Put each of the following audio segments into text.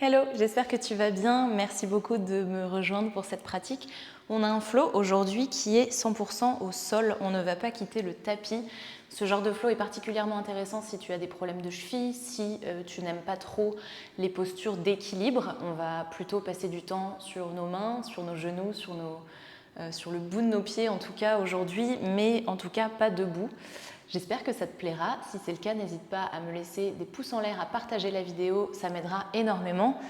Hello, j'espère que tu vas bien. Merci beaucoup de me rejoindre pour cette pratique. On a un flow aujourd'hui qui est 100% au sol. On ne va pas quitter le tapis. Ce genre de flow est particulièrement intéressant si tu as des problèmes de cheville, si tu n'aimes pas trop les postures d'équilibre. On va plutôt passer du temps sur nos mains, sur nos genoux, sur le bout de nos pieds en tout cas aujourd'hui, mais en tout cas pas debout. J'espère que ça te plaira. Si c'est le cas, n'hésite pas à me laisser des pouces en l'air, à partager la vidéo, ça m'aidera énormément.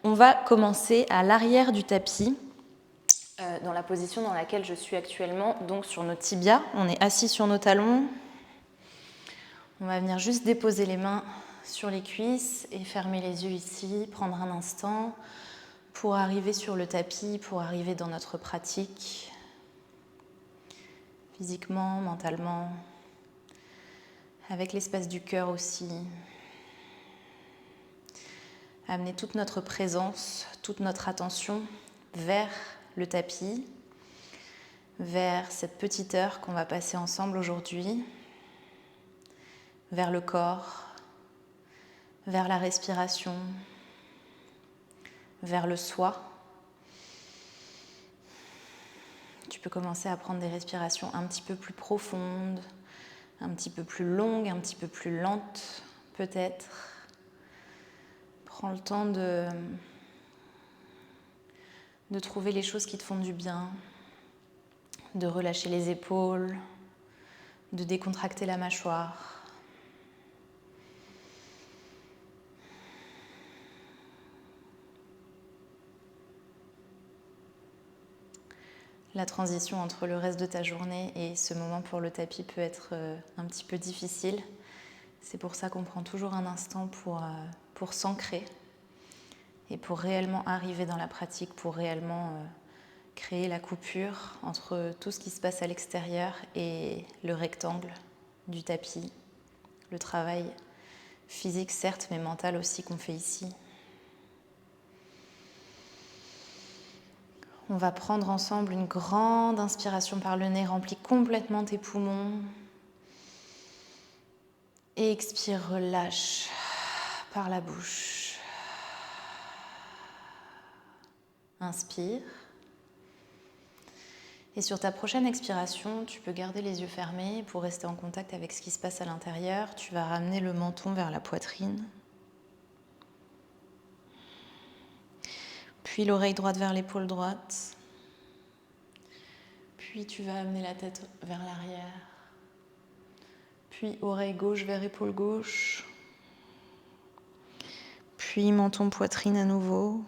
On va commencer à l'arrière du tapis, dans la position dans laquelle je suis actuellement, donc sur nos tibias. On est assis sur nos talons. On va venir juste déposer les mains sur les cuisses et fermer les yeux ici, prendre un instant pour arriver sur le tapis, pour arriver dans notre pratique, physiquement, mentalement, avec l'espace du cœur aussi. Amener toute notre présence, toute notre attention vers le tapis, vers cette petite heure qu'on va passer ensemble aujourd'hui, vers le corps, vers la respiration, vers le soi. Tu peux commencer à prendre des respirations un petit peu plus profondes, un petit peu plus longues, un petit peu plus lentes peut-être. Prends le temps de trouver les choses qui te font du bien, de relâcher les épaules, de décontracter la mâchoire. La transition entre le reste de ta journée et ce moment pour le tapis peut être un petit peu difficile. C'est pour ça qu'on prend toujours un instant pour s'ancrer et pour réellement arriver dans la pratique, pour réellement créer la coupure entre tout ce qui se passe à l'extérieur et le rectangle du tapis, le travail physique certes, mais mental aussi qu'on fait ici. On va prendre ensemble une grande inspiration par le nez, remplis complètement tes poumons. Et expire, relâche par la bouche. Inspire. Et sur ta prochaine expiration, tu peux garder les yeux fermés pour rester en contact avec ce qui se passe à l'intérieur. Tu vas ramener le menton vers la poitrine. Puis l'oreille droite vers l'épaule droite. Puis tu vas amener la tête vers l'arrière. Puis oreille gauche vers épaule gauche. Puis menton, poitrine à nouveau.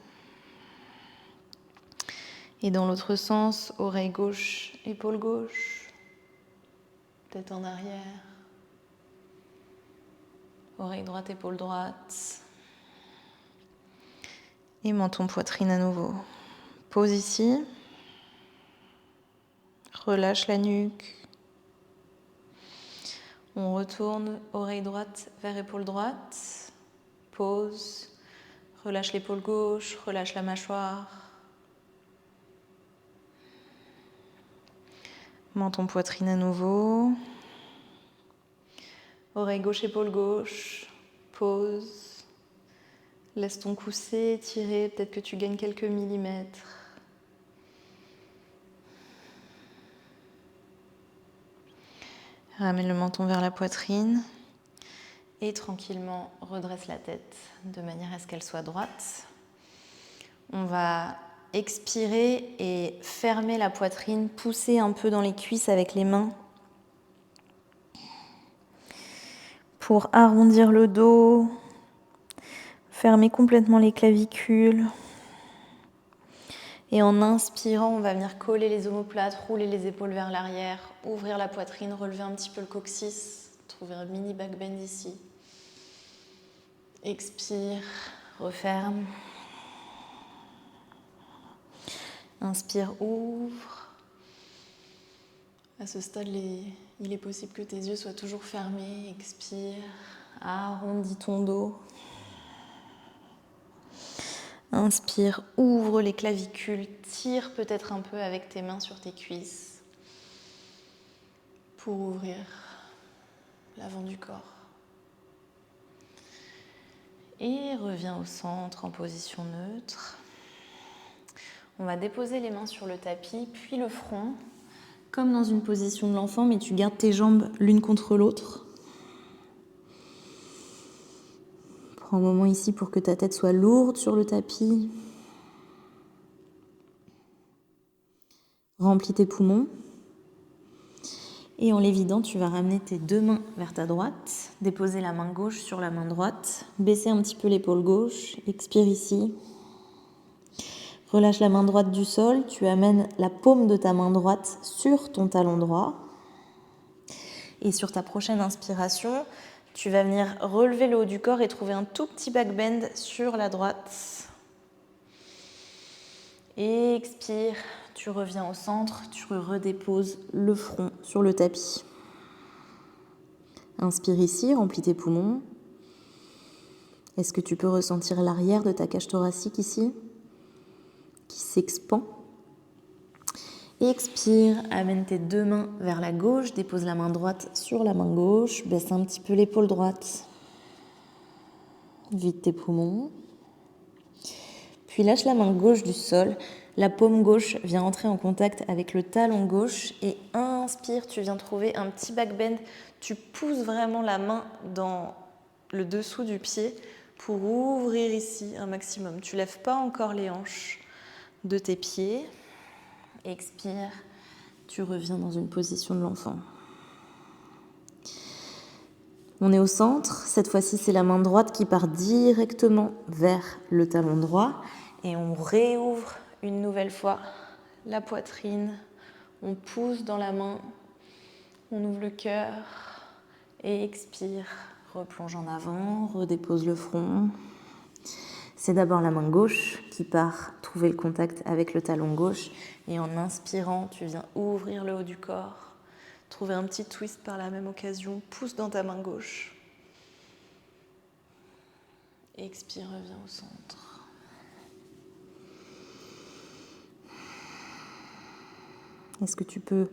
Et dans l'autre sens, oreille gauche, épaule gauche. Tête en arrière. Oreille droite, épaule droite. Et menton, poitrine à nouveau. Pose ici. Relâche la nuque. On retourne oreille droite vers épaule droite. Pose. Relâche l'épaule gauche, relâche la mâchoire. Menton, poitrine à nouveau. Oreille gauche, épaule gauche. Pose. Laisse ton cou s'étirer, peut-être que tu gagnes quelques millimètres. Ramène le menton vers la poitrine. Et tranquillement, redresse la tête de manière à ce qu'elle soit droite. On va expirer et fermer la poitrine, pousser un peu dans les cuisses avec les mains pour arrondir le dos, fermer complètement les clavicules. Et en inspirant, on va venir coller les omoplates, rouler les épaules vers l'arrière, ouvrir la poitrine, relever un petit peu le coccyx, trouver un mini back bend ici. Expire, referme. Inspire, ouvre. À ce stade, il est possible que tes yeux soient toujours fermés. Expire, arrondis ton dos. Inspire, ouvre les clavicules, tire peut-être un peu avec tes mains sur tes cuisses pour ouvrir l'avant du corps. Et reviens au centre en position neutre. On va déposer les mains sur le tapis, puis le front, comme dans une position de l'enfant, mais tu gardes tes jambes l'une contre l'autre. Prends un moment ici pour que ta tête soit lourde sur le tapis. Remplis tes poumons. Et en les vidant, tu vas ramener tes deux mains vers ta droite, déposer la main gauche sur la main droite, baisser un petit peu l'épaule gauche, expire ici. Relâche la main droite du sol, tu amènes la paume de ta main droite sur ton talon droit. Et sur ta prochaine inspiration, tu vas venir relever le haut du corps et trouver un tout petit back bend sur la droite. Et expire, tu reviens au centre, tu redéposes le front sur le tapis. Inspire ici, remplis tes poumons. Est-ce que tu peux ressentir l'arrière de ta cage thoracique ici, qui s'expand? Expire, amène tes deux mains vers la gauche, dépose la main droite sur la main gauche, baisse un petit peu l'épaule droite. Vide tes poumons. Puis lâche la main gauche du sol, la paume gauche vient entrer en contact avec le talon gauche et inspire, tu viens trouver un petit back bend. Tu pousses vraiment la main dans le dessous du pied pour ouvrir ici un maximum. Tu ne lèves pas encore les hanches de tes pieds. Expire, tu reviens dans une position de l'enfant. On est au centre, cette fois-ci c'est la main droite qui part directement vers le talon droit et on réouvre une nouvelle fois la poitrine, on pousse dans la main, on ouvre le cœur et expire, replonge en avant, redépose le front. C'est d'abord la main gauche qui part trouver le contact avec le talon gauche et en inspirant, tu viens ouvrir le haut du corps, trouver un petit twist par la même occasion, pousse dans ta main gauche. Expire, reviens au centre. Est-ce que tu peux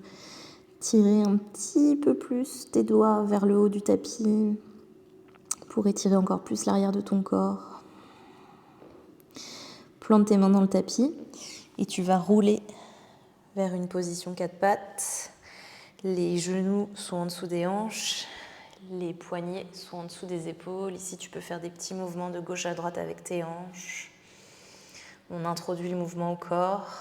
tirer un petit peu plus tes doigts vers le haut du tapis pour étirer encore plus l'arrière de ton corps? Plante tes mains dans le tapis et tu vas rouler vers une position quatre pattes. Les genoux sont en dessous des hanches, les poignets sont en dessous des épaules. Ici, tu peux faire des petits mouvements de gauche à droite avec tes hanches. On introduit le mouvement au corps.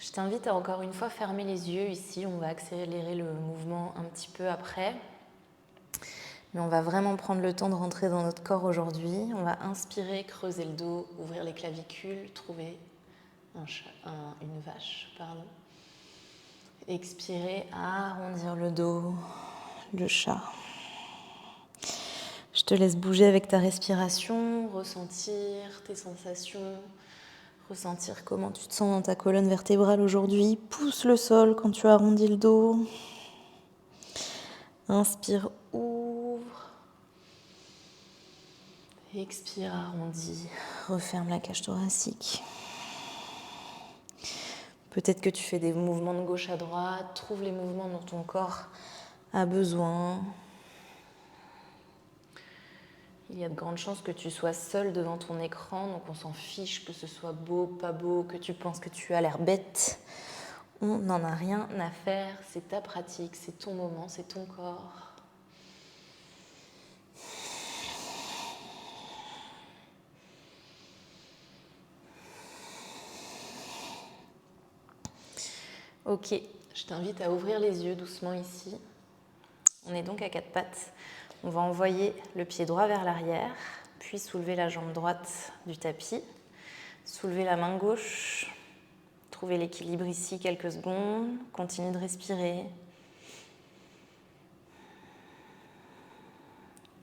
Je t'invite à encore une fois fermer les yeux ici. On va accélérer le mouvement un petit peu après. Mais on va vraiment prendre le temps de rentrer dans notre corps aujourd'hui. On va inspirer, creuser le dos, ouvrir les clavicules, trouver une vache. Expirer, arrondir le dos, le chat. Je te laisse bouger avec ta respiration, ressentir tes sensations, ressentir comment tu te sens dans ta colonne vertébrale aujourd'hui. Pousse le sol quand tu arrondis le dos. Inspire, ouvre. Expire, arrondis. Referme la cage thoracique. Peut-être que tu fais des mouvements de gauche à droite. Trouve les mouvements dont ton corps a besoin. Il y a de grandes chances que tu sois seul devant ton écran, donc on s'en fiche que ce soit beau, pas beau, que tu penses que tu as l'air bête. On n'en a rien à faire, c'est ta pratique, c'est ton moment, c'est ton corps. Ok, je t'invite à ouvrir les yeux doucement ici. On est donc à quatre pattes. On va envoyer le pied droit vers l'arrière, puis soulever la jambe droite du tapis, soulever la main gauche, trouver l'équilibre ici quelques secondes, continue de respirer.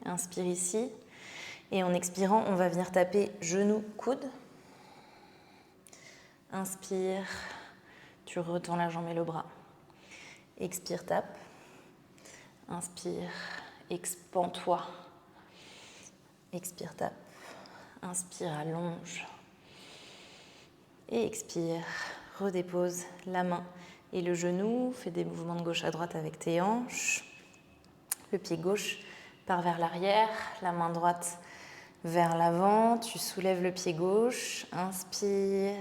Inspire ici, et en expirant, on va venir taper genou, coude. Inspire, tu retends la jambe et le bras. Expire, tape. Inspire, expand-toi. Expire, tape. Inspire, allonge. Et expire, redépose la main et le genou. Fais des mouvements de gauche à droite avec tes hanches. Le pied gauche part vers l'arrière, la main droite vers l'avant, tu soulèves le pied gauche, inspire,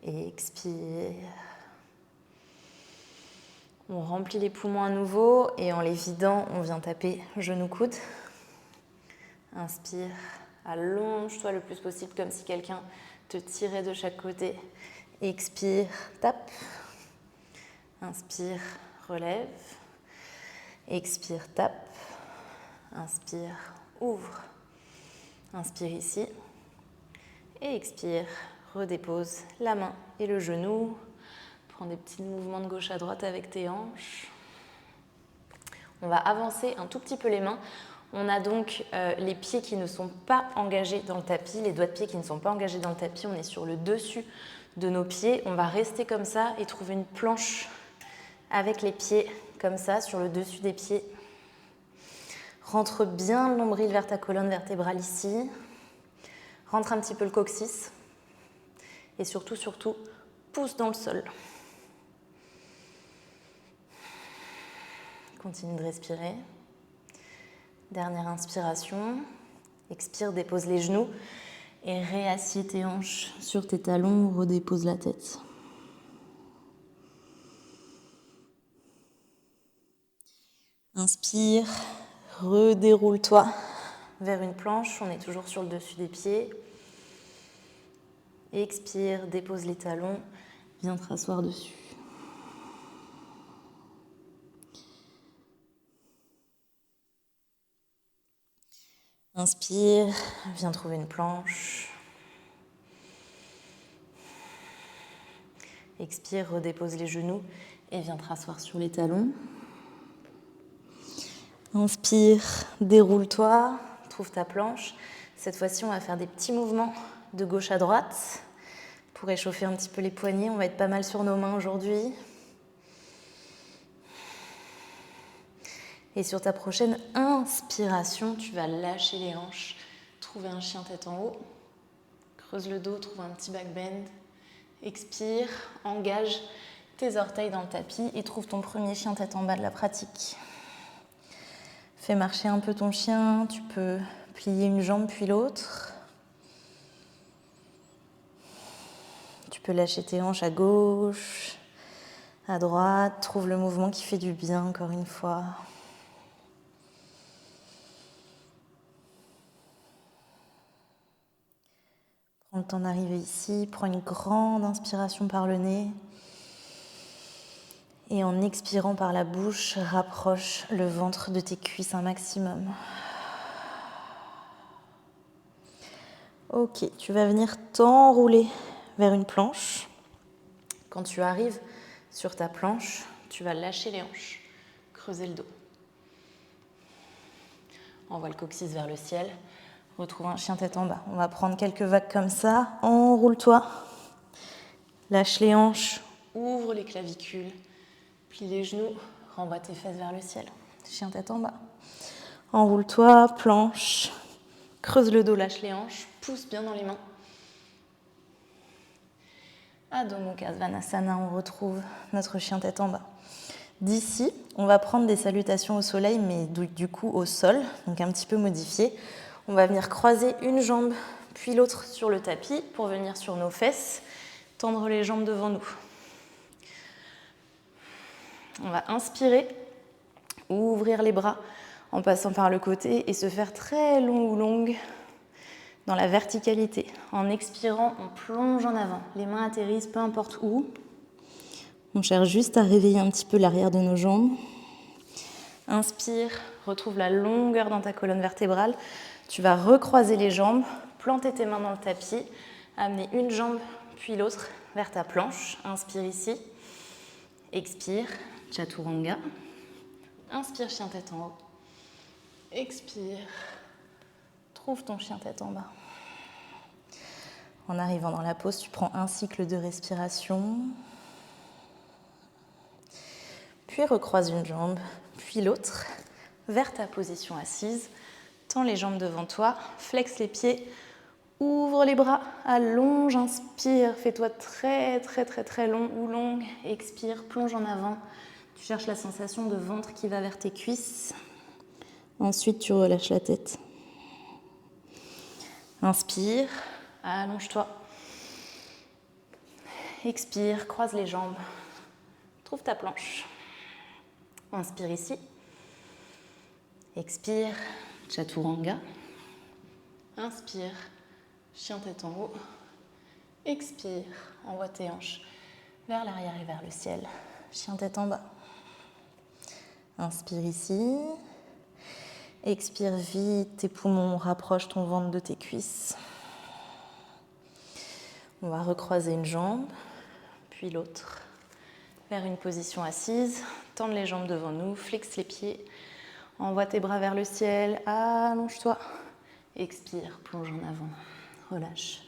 expire. On remplit les poumons à nouveau et en les vidant, on vient taper genou-coude. Inspire, allonge-toi le plus possible comme si quelqu'un te tirait de chaque côté. Expire, tape. Inspire, relève. Expire, tape. Inspire, ouvre. Inspire ici. Et expire, redépose la main et le genou. Prends des petits mouvements de gauche à droite avec tes hanches. On va avancer un tout petit peu les mains. On a donc les pieds qui ne sont pas engagés dans le tapis, les doigts de pied qui ne sont pas engagés dans le tapis. On est sur le dessus de nos pieds. On va rester comme ça et trouver une planche avec les pieds comme ça sur le dessus des pieds. Rentre bien le nombril vers ta colonne vertébrale ici. Rentre un petit peu le coccyx. Et surtout, pousse dans le sol. Continue de respirer. Dernière inspiration. Expire, dépose les genoux et réassieds tes hanches sur tes talons, redépose la tête. Inspire, redéroule-toi vers une planche, on est toujours sur le dessus des pieds. Expire, dépose les talons, viens te rasseoir dessus. Inspire, viens trouver une planche. Expire, redépose les genoux et viens te rasseoir sur les talons. Inspire, déroule-toi, trouve ta planche. Cette fois-ci, on va faire des petits mouvements de gauche à droite pour échauffer un petit peu les poignets. On va être pas mal sur nos mains aujourd'hui. Et sur ta prochaine inspiration, tu vas lâcher les hanches, trouver un chien tête en haut. Creuse le dos, trouve un petit back bend. Expire, engage tes orteils dans le tapis et trouve ton premier chien tête en bas de la pratique. Fais marcher un peu ton chien, tu peux plier une jambe puis l'autre. Tu peux lâcher tes hanches à gauche, à droite. Trouve le mouvement qui fait du bien encore une fois. Prends le temps d'arriver ici, prends une grande inspiration par le nez. Et en expirant par la bouche, rapproche le ventre de tes cuisses un maximum. Ok, tu vas venir t'enrouler vers une planche. Quand tu arrives sur ta planche, tu vas lâcher les hanches, creuser le dos. Envoie le coccyx vers le ciel. Retrouve un chien tête en bas. On va prendre quelques vagues comme ça. Enroule-toi. Lâche les hanches. Ouvre les clavicules. Plie les genoux. Renvoie tes fesses vers le ciel. Chien tête en bas. Enroule-toi. Planche. Creuse le dos. Lâche les hanches. Pousse bien dans les mains. Adho Mukha Svanasana. On retrouve notre chien tête en bas. D'ici, on va prendre des salutations au soleil, mais du coup au sol, donc un petit peu modifié. On va venir croiser une jambe, puis l'autre sur le tapis pour venir sur nos fesses, tendre les jambes devant nous. On va inspirer, ouvrir les bras en passant par le côté et se faire très long ou longue dans la verticalité. En expirant, on plonge en avant. Les mains atterrissent peu importe où. On cherche juste à réveiller un petit peu l'arrière de nos jambes. Inspire, retrouve la longueur dans ta colonne vertébrale. Tu vas recroiser les jambes, planter tes mains dans le tapis, amener une jambe puis l'autre vers ta planche. Inspire ici. Expire, Chaturanga. Inspire, chien tête en haut. Expire. Trouve ton chien tête en bas. En arrivant dans la pose, tu prends un cycle de respiration. Puis recroise une jambe, puis l'autre, vers ta position assise. Tends les jambes devant toi, flexe les pieds, ouvre les bras, allonge, inspire, fais-toi très très très très long ou longue, expire, plonge en avant. Tu cherches la sensation de ventre qui va vers tes cuisses. Ensuite, tu relâches la tête. Inspire, allonge-toi. Expire, croise les jambes. Trouve ta planche. Inspire ici. Expire, Chaturanga. Inspire, chien tête en haut. Expire, envoie tes hanches vers l'arrière et vers le ciel. Chien tête en bas. Inspire ici. Expire vite tes poumons, rapproche ton ventre de tes cuisses. On va recroiser une jambe, puis l'autre. Vers une position assise, tendre les jambes devant nous, flexe les pieds. Envoie tes bras vers le ciel, allonge-toi. Expire, plonge en avant, relâche.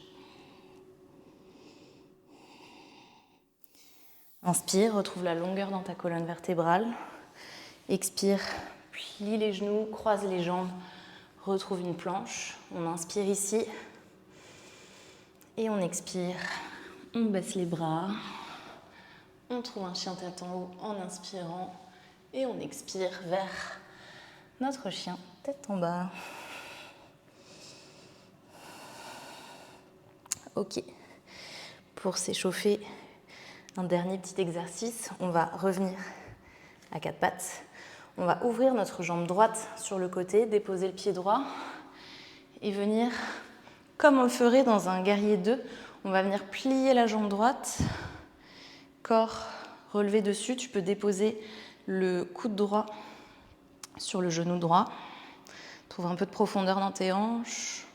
Inspire, retrouve la longueur dans ta colonne vertébrale. Expire, plie les genoux, croise les jambes, retrouve une planche. On inspire ici et on expire. On baisse les bras. On trouve un chien tête en haut en inspirant et on expire vers notre chien tête en bas. Ok. Pour s'échauffer, un dernier petit exercice. On va revenir à quatre pattes. On va ouvrir notre jambe droite sur le côté, déposer le pied droit et venir, comme on le ferait dans un guerrier 2, on va venir plier la jambe droite, corps relevé dessus. Tu peux déposer le coude droit sur le genou droit. Trouve un peu de profondeur dans tes hanches.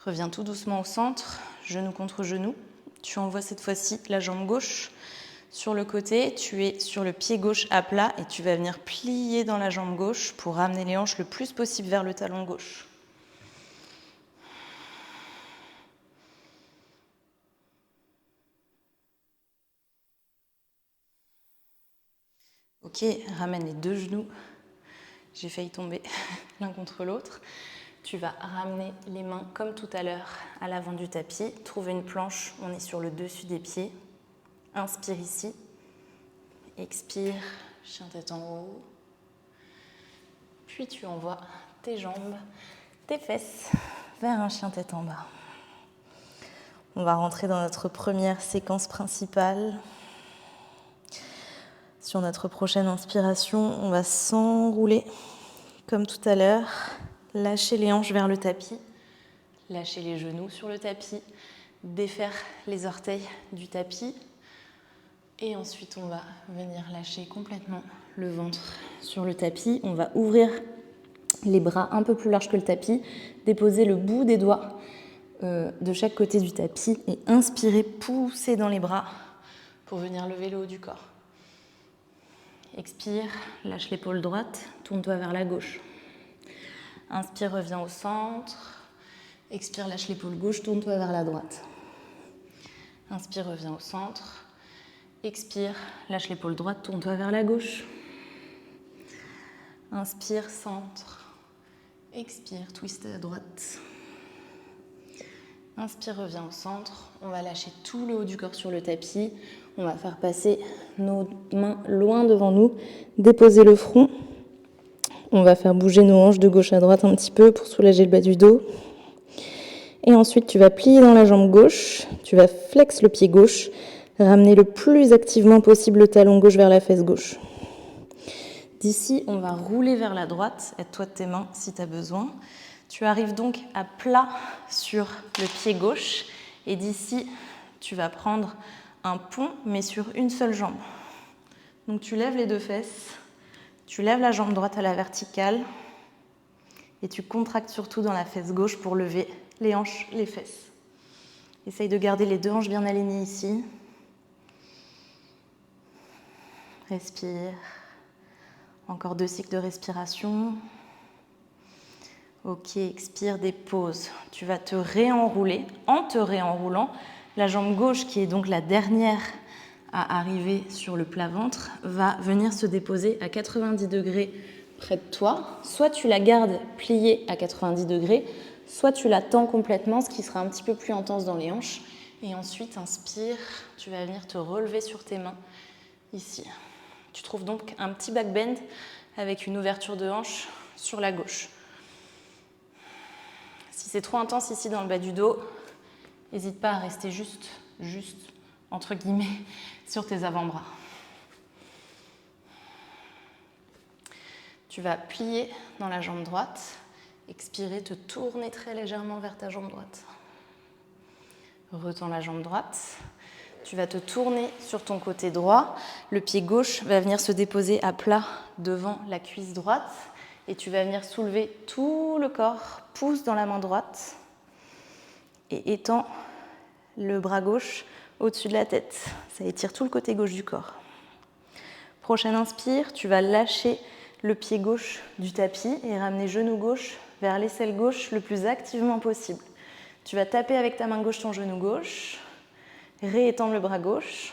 Reviens tout doucement au centre, genou contre genou. Tu envoies cette fois-ci la jambe gauche sur le côté. Tu es sur le pied gauche à plat et tu vas venir plier dans la jambe gauche pour ramener les hanches le plus possible vers le talon gauche. Ok, ramène les deux genoux. J'ai failli tomber l'un contre l'autre. Tu vas ramener les mains comme tout à l'heure à l'avant du tapis. Trouve une planche, on est sur le dessus des pieds. Inspire ici. Expire, chien tête en haut. Puis tu envoies tes jambes, tes fesses vers un chien tête en bas. On va rentrer dans notre première séquence principale. Sur notre prochaine inspiration, on va s'enrouler comme tout à l'heure. Lâcher les hanches vers le tapis, lâcher les genoux sur le tapis, défaire les orteils du tapis. Et ensuite, on va venir lâcher complètement le ventre sur le tapis. On va ouvrir les bras un peu plus larges que le tapis, déposer le bout des doigts de chaque côté du tapis et inspirer, pousser dans les bras pour venir lever le haut du corps. Expire, lâche l'épaule droite, tourne-toi vers la gauche. Inspire, reviens au centre. Expire, lâche l'épaule gauche, tourne-toi vers la droite. Inspire, reviens au centre. Expire, lâche l'épaule droite, tourne-toi vers la gauche. Inspire, centre. Expire, twist à droite. Inspire, reviens au centre. On va lâcher tout le haut du corps sur le tapis. On va faire passer nos mains loin devant nous, déposer le front. On va faire bouger nos hanches de gauche à droite un petit peu pour soulager le bas du dos. Et ensuite, tu vas plier dans la jambe gauche. Tu vas flex le pied gauche. Ramener le plus activement possible le talon gauche vers la fesse gauche. D'ici, on va rouler vers la droite. Aide-toi de tes mains si tu as besoin. Tu arrives donc à plat sur le pied gauche. Et d'ici, tu vas prendre un pont, mais sur une seule jambe. Donc tu lèves les deux fesses. Tu lèves la jambe droite à la verticale et tu contractes surtout dans la fesse gauche pour lever les hanches, les fesses. Essaye de garder les deux hanches bien alignées ici. Respire. Encore 2 cycles de respiration. Ok, expire, dépose. Tu vas te réenrouler. En te réenroulant, la jambe gauche, qui est donc la dernière à arriver sur le plat-ventre, va venir se déposer à 90 degrés près de toi. Soit tu la gardes pliée à 90 degrés, soit tu la tends complètement, ce qui sera un petit peu plus intense dans les hanches. Et ensuite, inspire, tu vas venir te relever sur tes mains, ici. Tu trouves donc un petit back bend avec une ouverture de hanche sur la gauche. Si c'est trop intense ici dans le bas du dos, n'hésite pas à rester juste, entre guillemets, sur tes avant-bras. Tu vas plier dans la jambe droite, expirer, te tourner très légèrement vers ta jambe droite. Retends la jambe droite. Tu vas te tourner sur ton côté droit. Le pied gauche va venir se déposer à plat devant la cuisse droite. Et tu vas venir soulever tout le corps. Pousse dans la main droite. Et étends le bras gauche au-dessus de la tête. Ça étire tout le côté gauche du corps. Prochaine inspire, tu vas lâcher le pied gauche du tapis et ramener genou gauche vers l'aisselle gauche le plus activement possible. Tu vas taper avec ta main gauche ton genou gauche, réétendre le bras gauche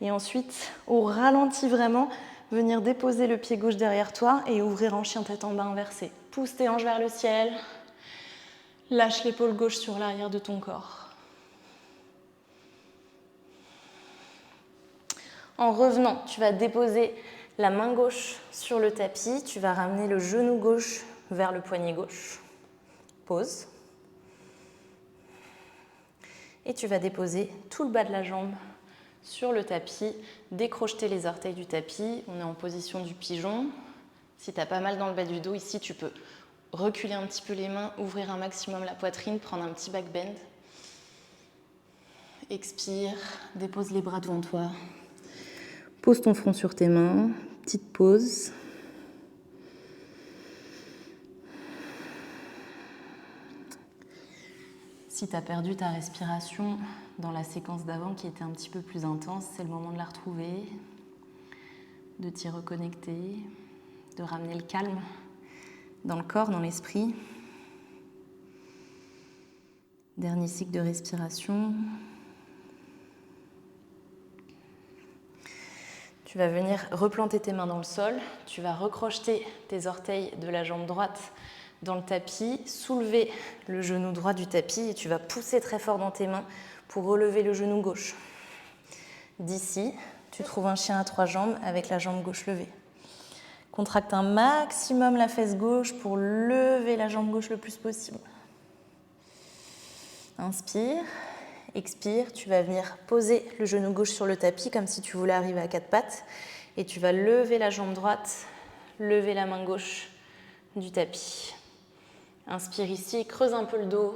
et ensuite, au ralenti vraiment, venir déposer le pied gauche derrière toi et ouvrir en chien tête en bas inversé. Pousse tes hanches vers le ciel, lâche l'épaule gauche sur l'arrière de ton corps. En revenant, tu vas déposer la main gauche sur le tapis, tu vas ramener le genou gauche vers le poignet gauche. Pause. Et tu vas déposer tout le bas de la jambe sur le tapis, décrocheter les orteils du tapis. On est en position du pigeon. Si tu as pas mal dans le bas du dos, ici, tu peux reculer un petit peu les mains, ouvrir un maximum la poitrine, prendre un petit back bend. Expire, dépose les bras devant toi. Pose ton front sur tes mains, petite pause. Si tu as perdu ta respiration dans la séquence d'avant qui était un petit peu plus intense, c'est le moment de la retrouver, de t'y reconnecter, de ramener le calme dans le corps, dans l'esprit. Dernier cycle de respiration. Tu vas venir replanter tes mains dans le sol, tu vas recrocheter tes orteils de la jambe droite dans le tapis, soulever le genou droit du tapis et tu vas pousser très fort dans tes mains pour relever le genou gauche. D'ici, tu trouves un chien à 3 jambes avec la jambe gauche levée. Contracte un maximum la fesse gauche pour lever la jambe gauche le plus possible. Inspire. Expire, tu vas venir poser le genou gauche sur le tapis comme si tu voulais arriver à 4 pattes et tu vas lever la jambe droite, lever la main gauche du tapis. Inspire ici, creuse un peu le dos,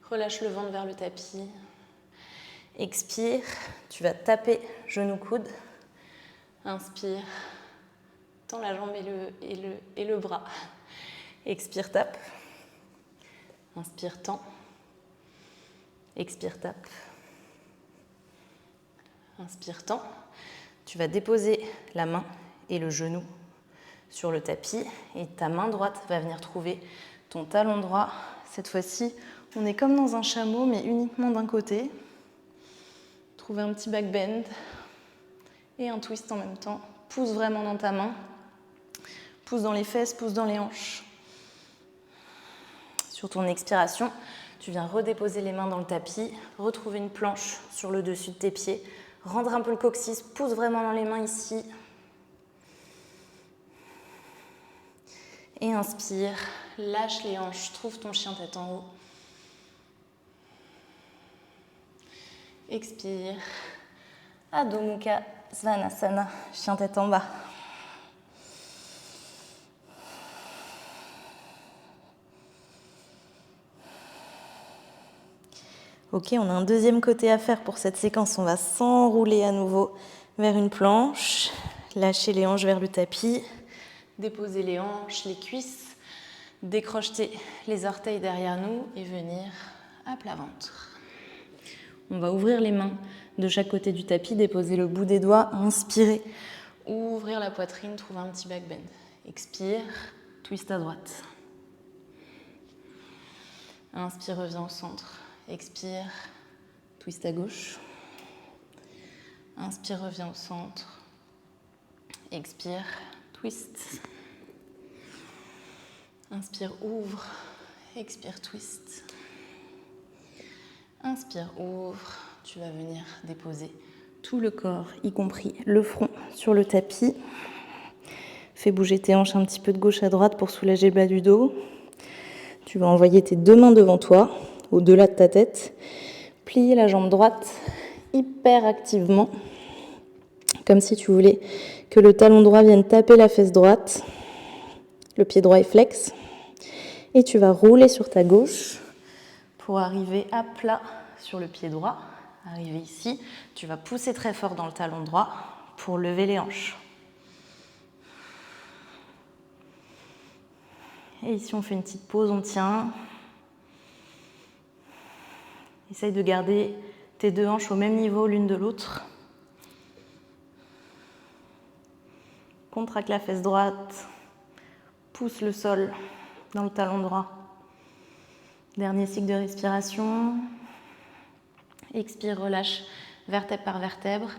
relâche le ventre vers le tapis. Expire, tu vas taper genou-coude. Inspire, tends la jambe et le bras. Expire, tape. Inspire, tends. Expire, tape. Inspire, tends. Tu vas déposer la main et le genou sur le tapis et ta main droite va venir trouver ton talon droit. Cette fois-ci, on est comme dans un chameau, mais uniquement d'un côté. Trouver un petit back bend et un twist en même temps. Pousse vraiment dans ta main. Pousse dans les fesses, pousse dans les hanches. Sur ton expiration, tu viens redéposer les mains dans le tapis, retrouver une planche sur le dessus de tes pieds, rendre un peu le coccyx, pousse vraiment dans les mains ici. Et inspire, lâche les hanches, trouve ton chien tête en haut. Expire, Adho Mukha Svanasana, chien tête en bas. Ok, on a un deuxième côté à faire pour cette séquence. On va s'enrouler à nouveau vers une planche, lâcher les hanches vers le tapis, déposer les hanches, les cuisses, décrocheter les orteils derrière nous et venir à plat ventre. On va ouvrir les mains de chaque côté du tapis, déposer le bout des doigts, inspirer, ouvrir la poitrine, trouver un petit back bend. Expire, twist à droite. Inspire, reviens au centre. Expire, twist à gauche. Inspire, reviens au centre. Expire, twist. Inspire, ouvre. Expire, twist. Inspire, ouvre. Tu vas venir déposer tout le corps, y compris le front, sur le tapis. Fais bouger tes hanches un petit peu de gauche à droite pour soulager le bas du dos. Tu vas envoyer tes deux mains devant toi, au-delà de ta tête. Plier la jambe droite hyper activement, comme si tu voulais que le talon droit vienne taper la fesse droite. Le pied droit est flex. Et tu vas rouler sur ta gauche pour arriver à plat sur le pied droit. Arriver ici, tu vas pousser très fort dans le talon droit pour lever les hanches. Et ici, on fait une petite pause, on tient. Essaye de garder tes deux hanches au même niveau l'une de l'autre. Contracte la fesse droite, pousse le sol dans le talon droit. Dernier cycle de respiration. Expire, relâche vertèbre par vertèbre.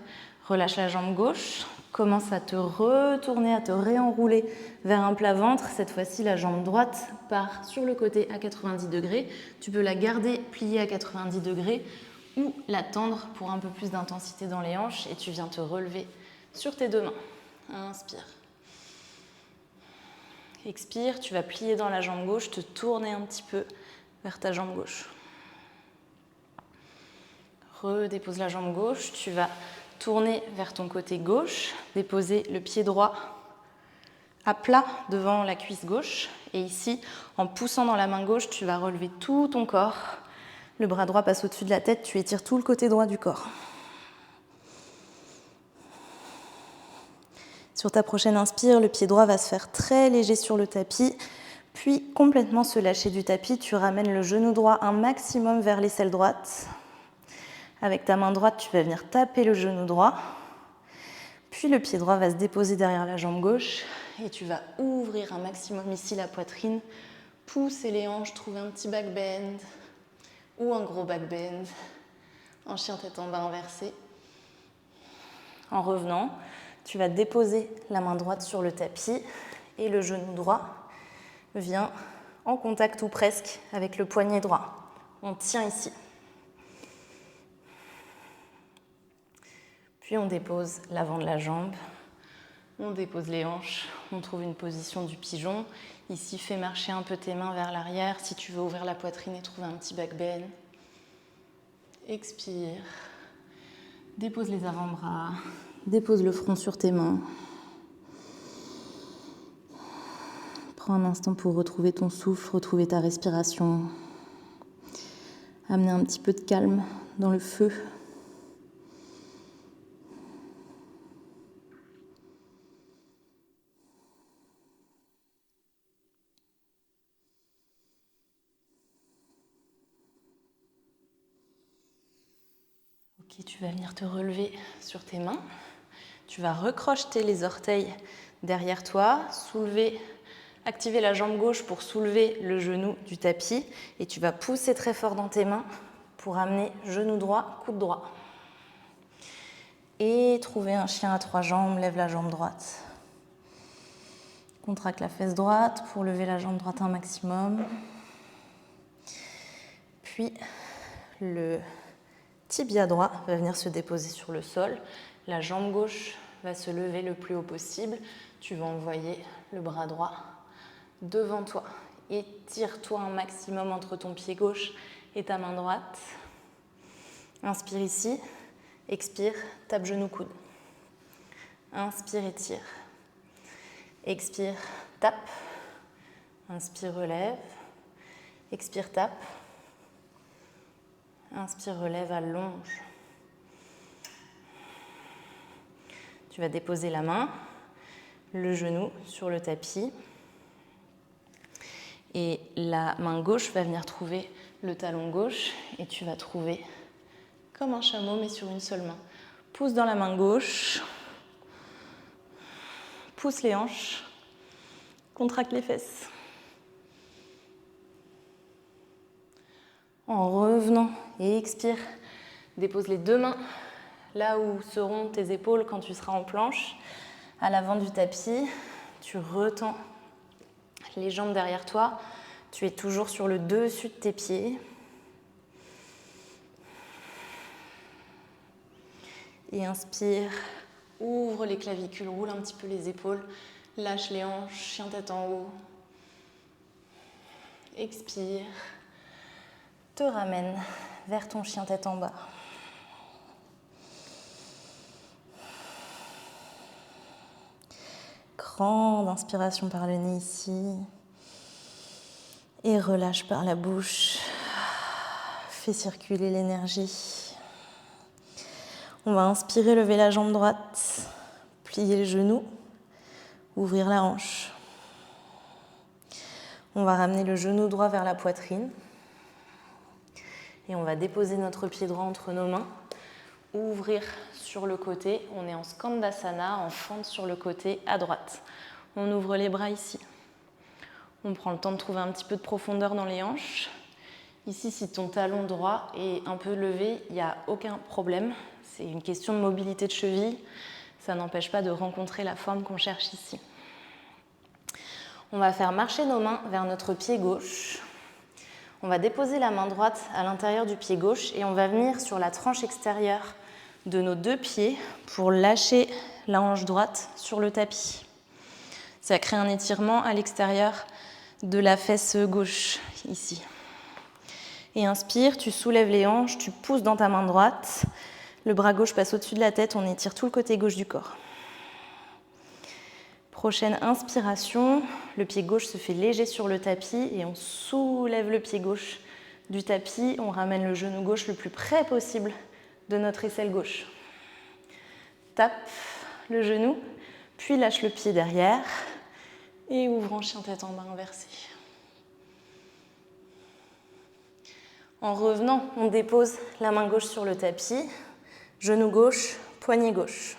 Relâche la jambe gauche. Commence à te retourner, à te réenrouler vers un plat ventre. Cette fois-ci, la jambe droite part sur le côté à 90 degrés. Tu peux la garder pliée à 90 degrés ou la tendre pour un peu plus d'intensité dans les hanches. Et tu viens te relever sur tes deux mains. Inspire. Expire, tu vas plier dans la jambe gauche, te tourner un petit peu vers ta jambe gauche. Redépose la jambe gauche, tu vas tourner vers ton côté gauche, déposer le pied droit à plat devant la cuisse gauche. Et ici, en poussant dans la main gauche, tu vas relever tout ton corps. Le bras droit passe au-dessus de la tête, tu étires tout le côté droit du corps. Sur ta prochaine inspire, le pied droit va se faire très léger sur le tapis, puis complètement se lâcher du tapis. Tu ramènes le genou droit un maximum vers l'aisselle droite. Avec ta main droite, tu vas venir taper le genou droit. Puis le pied droit va se déposer derrière la jambe gauche et tu vas ouvrir un maximum ici la poitrine, pousser les hanches, trouver un petit back bend ou un gros back bend en chien tête en bas inversé. En revenant, tu vas déposer la main droite sur le tapis et le genou droit vient en contact ou presque avec le poignet droit. On tient ici. Puis on dépose l'avant de la jambe, on dépose les hanches, on trouve une position du pigeon. Ici, fais marcher un peu tes mains vers l'arrière si tu veux ouvrir la poitrine et trouver un petit back bend. Expire, dépose les avant-bras, dépose le front sur tes mains. Prends un instant pour retrouver ton souffle, retrouver ta respiration. Amener un petit peu de calme dans le feu. Ok, tu vas venir te relever sur tes mains. Tu vas recrocheter les orteils derrière toi, activer la jambe gauche pour soulever le genou du tapis et tu vas pousser très fort dans tes mains pour amener genou droit, coude droit. Et trouver un chien à trois jambes, lève la jambe droite. Contracte la fesse droite pour lever la jambe droite un maximum. Puis le tibia droit va venir se déposer sur le sol. La jambe gauche va se lever le plus haut possible. Tu vas envoyer le bras droit devant toi. Étire-toi un maximum entre ton pied gauche et ta main droite. Inspire ici. Expire, tape genou coude. Inspire, étire. Expire, tape. Inspire, relève. Expire, tape. Inspire, relève, allonge. Tu vas déposer la main, le genou sur le tapis. Et la main gauche va venir trouver le talon gauche et tu vas trouver comme un chameau mais sur une seule main. Pousse dans la main gauche, pousse les hanches, contracte les fesses. En revenant et expire, dépose les deux mains là où seront tes épaules quand tu seras en planche. À l'avant du tapis, tu retends les jambes derrière toi. Tu es toujours sur le dessus de tes pieds. Et inspire, ouvre les clavicules, roule un petit peu les épaules, lâche les hanches, chien tête en haut. expire, te ramène vers ton chien tête en bas. Grande inspiration par le nez ici. Et relâche par la bouche. Fais circuler l'énergie. On va inspirer, lever la jambe droite, plier le genou, ouvrir la hanche. On va ramener le genou droit vers la poitrine. Et on va déposer notre pied droit entre nos mains. Ouvrir sur le côté. On est en Skandasana, en fente sur le côté à droite. On ouvre les bras ici. On prend le temps de trouver un petit peu de profondeur dans les hanches. Ici, si ton talon droit est un peu levé, il n'y a aucun problème. C'est une question de mobilité de cheville. Ça n'empêche pas de rencontrer la forme qu'on cherche ici. On va faire marcher nos mains vers notre pied gauche. On va déposer la main droite à l'intérieur du pied gauche et on va venir sur la tranche extérieure de nos deux pieds pour lâcher la hanche droite sur le tapis. Ça crée un étirement à l'extérieur de la fesse gauche, ici. Et inspire, tu soulèves les hanches, tu pousses dans ta main droite. Le bras gauche passe au-dessus de la tête, on étire tout le côté gauche du corps. Prochaine inspiration, le pied gauche se fait léger sur le tapis et on soulève le pied gauche du tapis. On ramène le genou gauche le plus près possible de notre aisselle gauche. Tape le genou, puis lâche le pied derrière. Et ouvre en chien tête en bas inversé. En revenant, on dépose la main gauche sur le tapis, genou gauche, poignet gauche.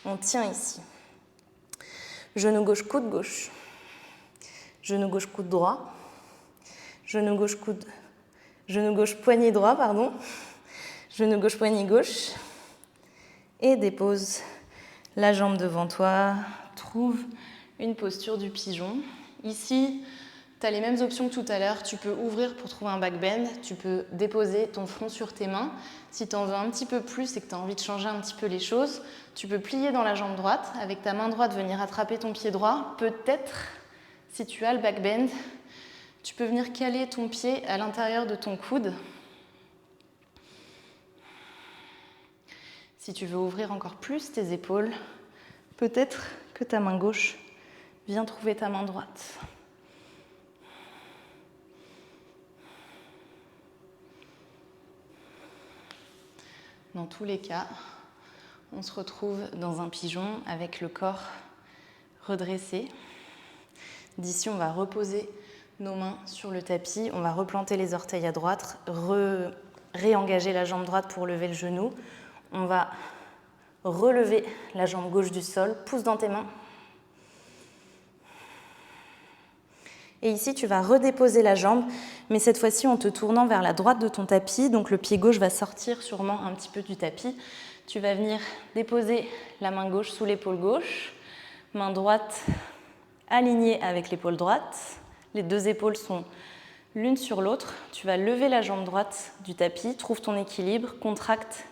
On tient ici. Genou gauche, coude gauche. Genou gauche, coude droit. Genou gauche, poignet droit, pardon. Genou gauche, poignet gauche. Et dépose la jambe devant toi. Trouve une posture du pigeon. Ici, tu as les mêmes options que tout à l'heure. Tu peux ouvrir pour trouver un back bend. Tu peux déposer ton front sur tes mains. Si tu en veux un petit peu plus et que tu as envie de changer un petit peu les choses, tu peux plier dans la jambe droite. Avec ta main droite, venir attraper ton pied droit. Peut-être, si tu as le back bend, tu peux venir caler ton pied à l'intérieur de ton coude. Si tu veux ouvrir encore plus tes épaules, peut-être que ta main gauche vient trouver ta main droite. Dans tous les cas, on se retrouve dans un pigeon avec le corps redressé. D'ici, on va reposer nos mains sur le tapis. On va replanter les orteils à droite, réengager la jambe droite pour lever le genou. On va relever la jambe gauche du sol. Pousse dans tes mains. Et ici, tu vas redéposer la jambe, mais cette fois-ci en te tournant vers la droite de ton tapis. Donc le pied gauche va sortir sûrement un petit peu du tapis. Tu vas venir déposer la main gauche sous l'épaule gauche. Main droite alignée avec l'épaule droite. Les deux épaules sont l'une sur l'autre. Tu vas lever la jambe droite du tapis. Trouve ton équilibre. Contracte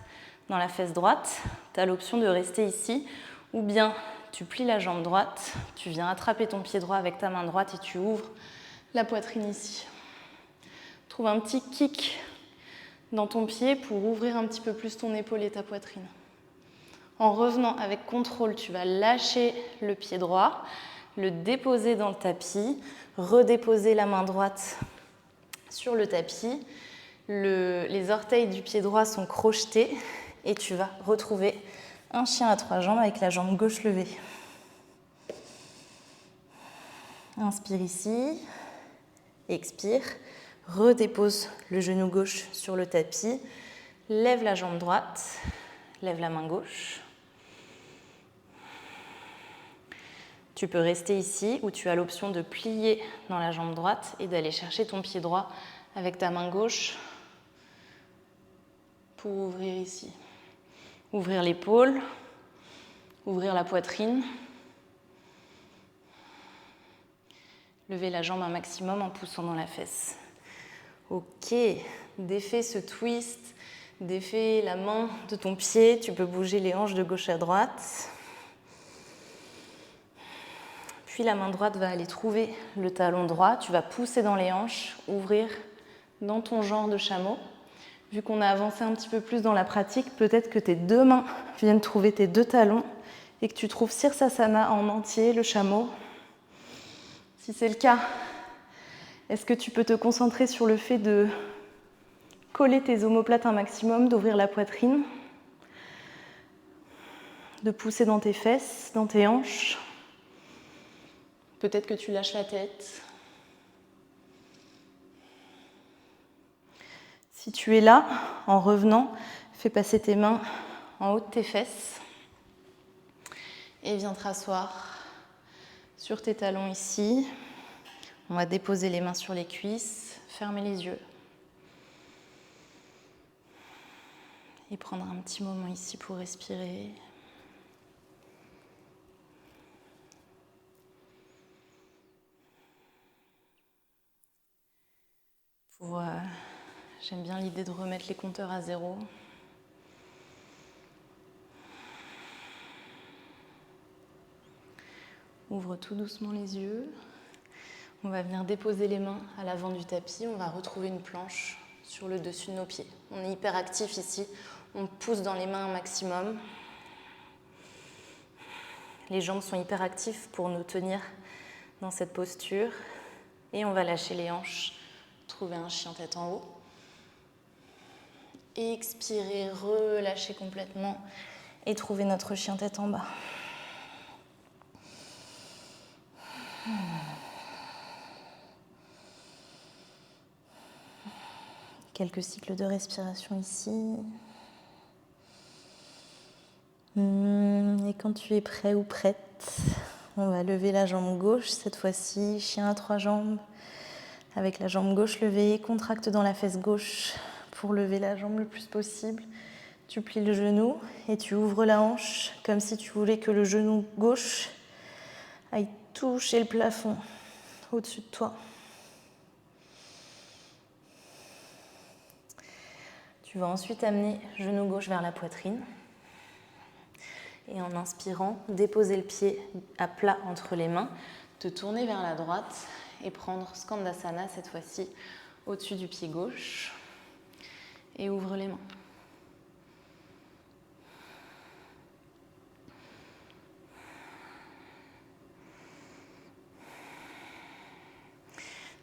dans la fesse droite. Tu as l'option de rester ici ou bien tu plies la jambe droite, tu viens attraper ton pied droit avec ta main droite et tu ouvres la poitrine ici. Trouve un petit kick dans ton pied pour ouvrir un petit peu plus ton épaule et ta poitrine. En revenant avec contrôle, tu vas lâcher le pied droit, le déposer dans le tapis, redéposer la main droite sur le tapis. Les orteils du pied droit sont crochetés et tu vas retrouver un chien à trois jambes avec la jambe gauche levée. Inspire ici, expire, redépose le genou gauche sur le tapis, lève la jambe droite, lève la main gauche. Tu peux rester ici ou tu as l'option de plier dans la jambe droite et d'aller chercher ton pied droit avec ta main gauche pour ouvrir ici. Ouvrir l'épaule, ouvrir la poitrine. Lever la jambe un maximum en poussant dans la fesse. Ok, défais ce twist, défais la main de ton pied. Tu peux bouger les hanches de gauche à droite. Puis la main droite va aller trouver le talon droit. Tu vas pousser dans les hanches, ouvrir dans ton genre de chameau. Vu qu'on a avancé un petit peu plus dans la pratique, peut-être que tes deux mains viennent trouver tes deux talons et que tu trouves Sirsasana en entier, le chameau. Si c'est le cas, est-ce que tu peux te concentrer sur le fait de coller tes omoplates un maximum, d'ouvrir la poitrine, de pousser dans tes fesses, dans tes hanches. Peut-être que tu lâches la tête. Si tu es là, en revenant, fais passer tes mains en haut de tes fesses et viens te rasseoir sur tes talons ici. On va déposer les mains sur les cuisses, fermer les yeux et prendre un petit moment ici pour respirer. J'aime bien l'idée de remettre les compteurs à zéro. Ouvre tout doucement les yeux. On va venir déposer les mains à l'avant du tapis. On va retrouver une planche sur le dessus de nos pieds. On est hyper actif ici. On pousse dans les mains un maximum. Les jambes sont hyper actives pour nous tenir dans cette posture. Et on va lâcher les hanches. Trouver un chien tête en haut. Expirez, relâchez complètement et trouvez notre chien tête en bas. Quelques cycles de respiration ici. Et quand tu es prêt ou prête, on va lever la jambe gauche. Cette fois-ci, chien à trois jambes. Avec la jambe gauche levée, contracte dans la fesse gauche pour lever la jambe le plus possible. Tu plies le genou et tu ouvres la hanche comme si tu voulais que le genou gauche aille toucher le plafond au-dessus de toi. Tu vas ensuite amener genou gauche vers la poitrine. Et en inspirant, déposer le pied à plat entre les mains, te tourner vers la droite et prendre Skandasana cette fois-ci au-dessus du pied gauche. Et ouvre les mains.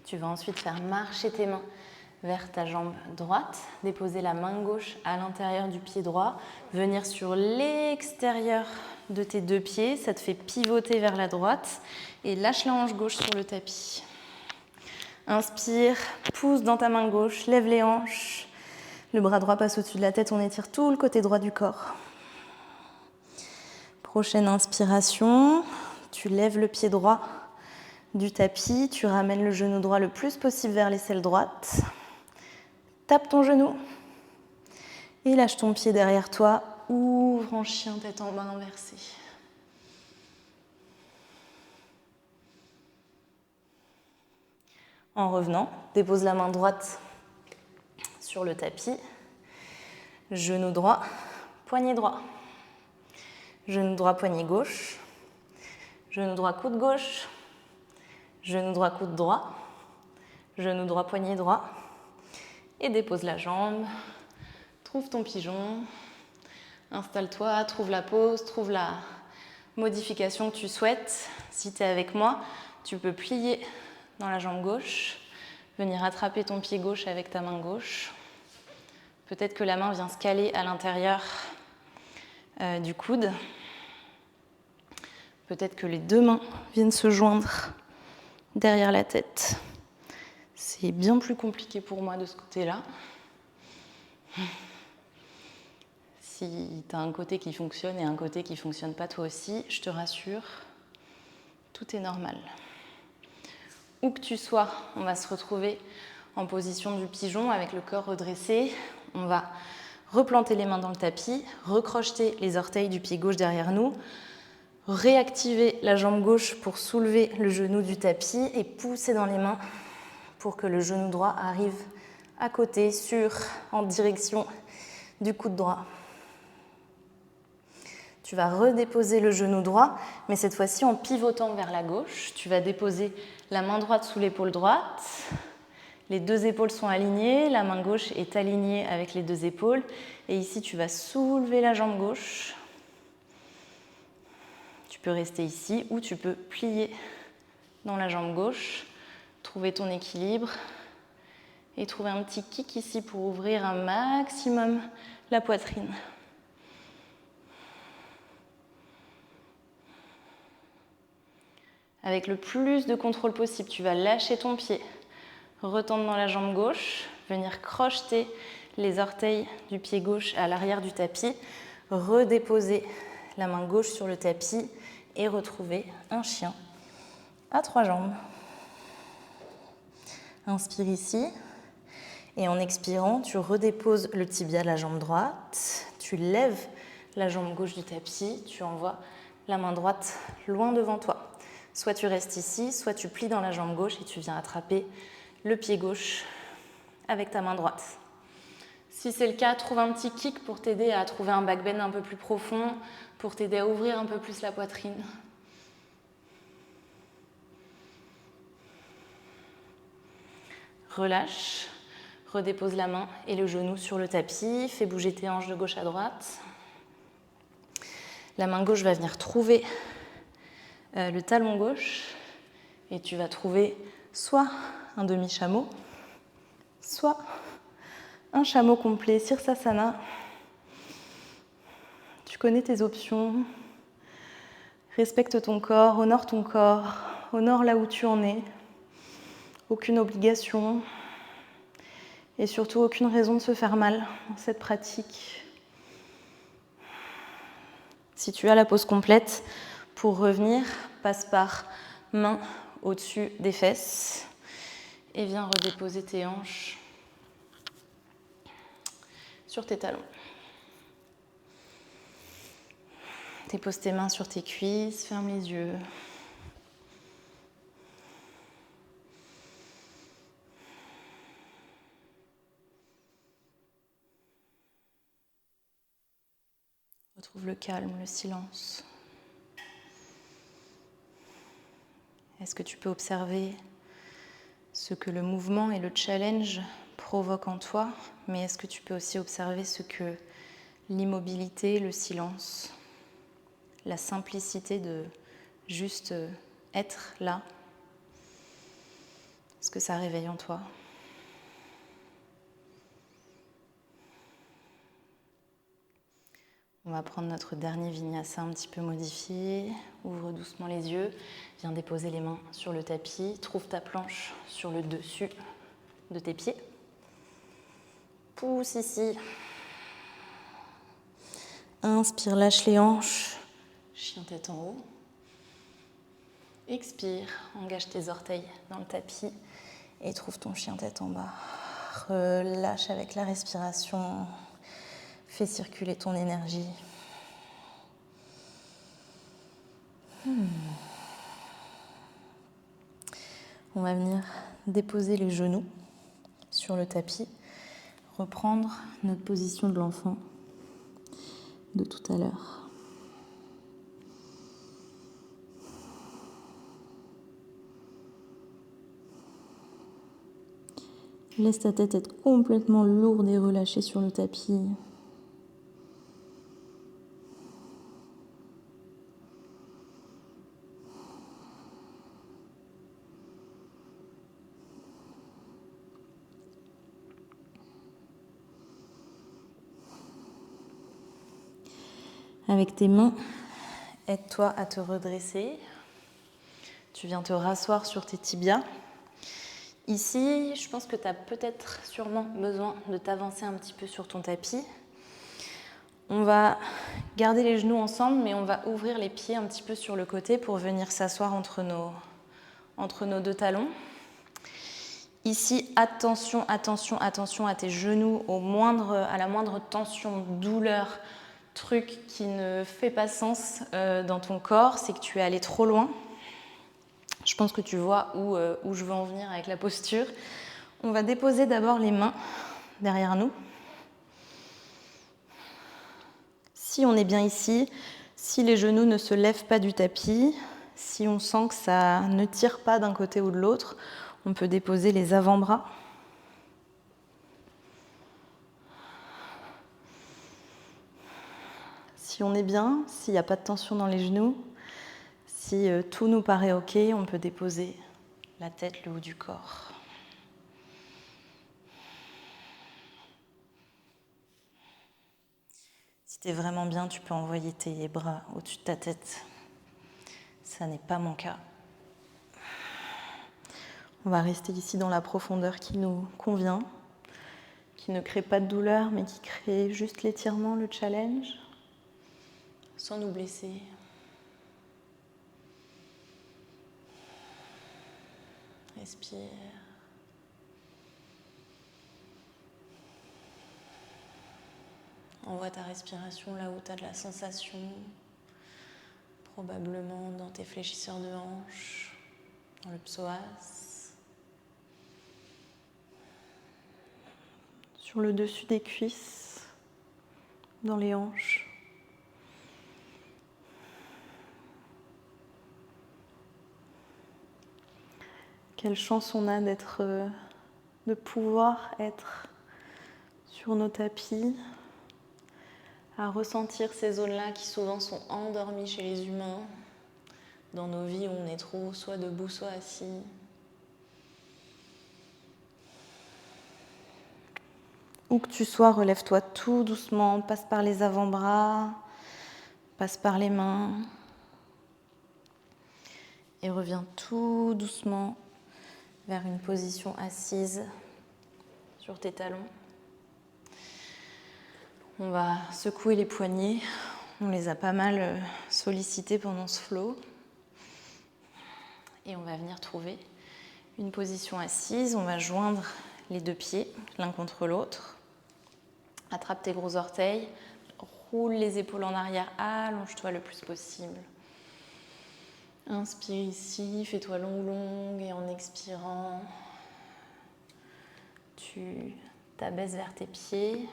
Tu vas ensuite faire marcher tes mains vers ta jambe droite, déposer la main gauche à l'intérieur du pied droit, venir sur l'extérieur de tes deux pieds, ça te fait pivoter vers la droite et lâche la hanche gauche sur le tapis. Inspire, pousse dans ta main gauche, lève les hanches, le bras droit passe au-dessus de la tête, on étire tout le côté droit du corps. Prochaine inspiration, tu lèves le pied droit du tapis, tu ramènes le genou droit le plus possible vers l'aisselle droite. Tape ton genou et lâche ton pied derrière toi. Ouvre en chien, tête en bas inversée. En revenant, dépose la main droite sur le tapis. Genou droit, poignet droit. Genou droit, poignet gauche. Genou droit, coude gauche. Genou droit, coude droit. Genou droit, poignet droit. Et dépose la jambe, trouve ton pigeon, installe-toi, trouve la pose, trouve la modification que tu souhaites. Si tu es avec moi, tu peux plier dans la jambe gauche, venir attraper ton pied gauche avec ta main gauche. Peut-être que la main vient se caler à l'intérieur du coude. Peut-être que les deux mains viennent se joindre derrière la tête. C'est bien plus compliqué pour moi de ce côté-là. Si tu as un côté qui fonctionne et un côté qui ne fonctionne pas toi aussi, je te rassure, tout est normal. Où que tu sois, on va se retrouver en position du pigeon avec le corps redressé. On va replanter les mains dans le tapis, recrocheter les orteils du pied gauche derrière nous, réactiver la jambe gauche pour soulever le genou du tapis et pousser dans les mains pour que le genou droit arrive à côté, en direction du coude droit. Tu vas redéposer le genou droit, mais cette fois-ci en pivotant vers la gauche. Tu vas déposer la main droite sous l'épaule droite. Les deux épaules sont alignées, la main gauche est alignée avec les deux épaules. Et ici, tu vas soulever la jambe gauche. Tu peux rester ici ou tu peux plier dans la jambe gauche, trouver ton équilibre et trouver un petit kick ici pour ouvrir un maximum la poitrine. Avec le plus de contrôle possible, tu vas lâcher ton pied, retendre dans la jambe gauche, venir crocheter les orteils du pied gauche à l'arrière du tapis, redéposer la main gauche sur le tapis et retrouver un chien à 3 jambes. Inspire ici et en expirant, tu redéposes le tibia de la jambe droite, tu lèves la jambe gauche du tapis, tu envoies la main droite loin devant toi. Soit tu restes ici, soit tu plies dans la jambe gauche et tu viens attraper le pied gauche avec ta main droite. Si c'est le cas, trouve un petit kick pour t'aider à trouver un back bend un peu plus profond, pour t'aider à ouvrir un peu plus la poitrine. Relâche, redépose la main et le genou sur le tapis, fais bouger tes hanches de gauche à droite. La main gauche va venir trouver le talon gauche et tu vas trouver soit un demi-chameau, soit un chameau complet, Sirsasana. Tu connais tes options. Respecte ton corps, honore là où tu en es. Aucune obligation et surtout aucune raison de se faire mal dans cette pratique. Si tu as la pose complète, pour revenir, passe par main au-dessus des fesses et viens redéposer tes hanches sur tes talons. Dépose tes mains sur tes cuisses, ferme les yeux. Retrouve le calme, le silence. Est-ce que tu peux observer ce que le mouvement et le challenge provoquent en toi, mais est-ce que tu peux aussi observer ce que l'immobilité, le silence, la simplicité de juste être là, ce que ça réveille en toi? On va prendre notre dernier vinyasa un petit peu modifié. Ouvre doucement les yeux. Viens déposer les mains sur le tapis. Trouve ta planche sur le dessus de tes pieds. Pousse ici. Inspire, lâche les hanches. Chien tête en haut. Expire, engage tes orteils dans le tapis et trouve ton chien tête en bas. Relâche avec la respiration. Fais circuler ton énergie. On va venir déposer les genoux sur le tapis, reprendre notre position de l'enfant de tout à l'heure. Laisse ta tête être complètement lourde et relâchée sur le tapis. Avec tes mains, aide-toi à te redresser. Tu viens te rasseoir sur tes tibias. Ici, je pense que tu as peut-être sûrement besoin de t'avancer un petit peu sur ton tapis. On va garder les genoux ensemble, mais on va ouvrir les pieds un petit peu sur le côté pour venir s'asseoir entre nos deux talons. Ici, attention, attention, attention à tes genoux, à la moindre tension, douleur, truc qui ne fait pas sens dans ton corps, c'est que tu es allé trop loin. Je pense que tu vois où je veux en venir avec la posture. On va déposer d'abord les mains derrière nous. Si on est bien ici, Si les genoux ne se lèvent pas du tapis, si on sent que ça ne tire pas d'un côté ou de l'autre, on peut déposer les avant-bras. Si on est bien, s'il n'y a pas de tension dans les genoux, si tout nous paraît OK, on peut déposer la tête, le haut du corps. Si tu es vraiment bien, tu peux envoyer tes bras au-dessus de ta tête. Ça n'est pas mon cas. On va rester ici dans la profondeur qui nous convient, qui ne crée pas de douleur, mais qui crée juste l'étirement, le challenge, sans nous blesser. Respire. Envoie ta respiration là où tu as de la sensation, probablement dans tes fléchisseurs de hanches, dans le psoas, sur le dessus des cuisses, dans les hanches. Quelle chance on a de pouvoir être sur nos tapis, à ressentir ces zones-là qui souvent sont endormies chez les humains. Dans nos vies où on est trop soit debout, soit assis. Où que tu sois, relève-toi tout doucement, passe par les avant-bras, passe par les mains. Et reviens tout doucement vers une position assise sur tes talons. On va secouer les poignets. On les a pas mal sollicités pendant ce flow. Et on va venir trouver une position assise. On va joindre les deux pieds l'un contre l'autre. Attrape tes gros orteils. Roule les épaules en arrière. Allonge-toi le plus possible. Inspire ici. Fais-toi longue. Et en expirant, tu t'abaisses vers tes pieds.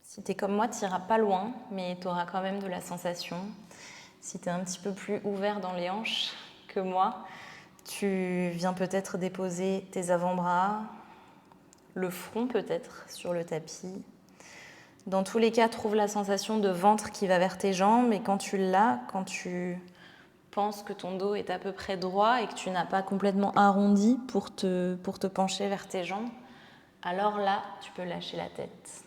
Si tu es comme moi, tu n'iras pas loin, mais tu auras quand même de la sensation. Si tu es un petit peu plus ouvert dans les hanches que moi, tu viens peut-être déposer tes avant-bras, le front peut-être sur le tapis. Dans tous les cas, trouve la sensation de ventre qui va vers tes jambes, et quand tu l'as, quand tu penses que ton dos est à peu près droit et que tu n'as pas complètement arrondi pour te pencher vers tes jambes, alors là, tu peux lâcher la tête.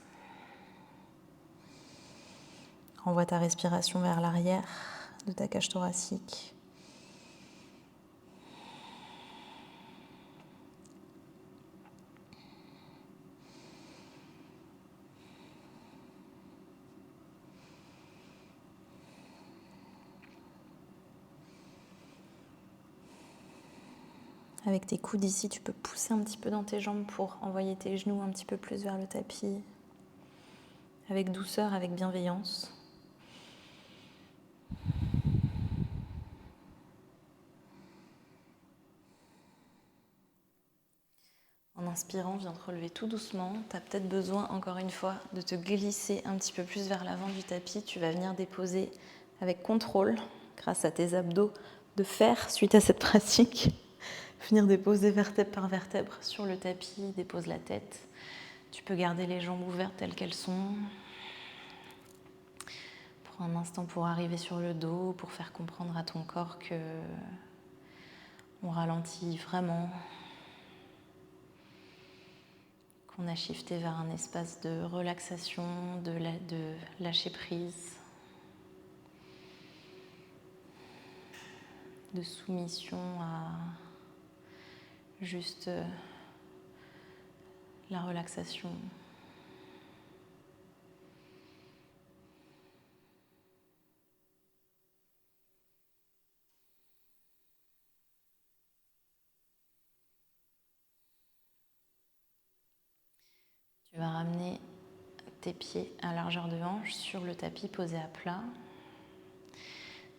Envoie ta respiration vers l'arrière de ta cage thoracique. Avec tes coudes ici, tu peux pousser un petit peu dans tes jambes pour envoyer tes genoux un petit peu plus vers le tapis. Avec douceur, avec bienveillance. En inspirant, viens te relever tout doucement. Tu as peut-être besoin, encore une fois, de te glisser un petit peu plus vers l'avant du tapis. Tu vas venir déposer avec contrôle, grâce à tes abdos de fer suite à cette pratique. Venir déposer vertèbre par vertèbre sur le tapis, dépose la tête. Tu peux garder les jambes ouvertes telles qu'elles sont. Prends un instant pour arriver sur le dos, pour faire comprendre à ton corps que on ralentit vraiment, qu'on a shifté vers un espace de relaxation, de lâcher prise, de soumission à juste la relaxation. Tu vas ramener tes pieds à largeur de hanche sur le tapis posé à plat.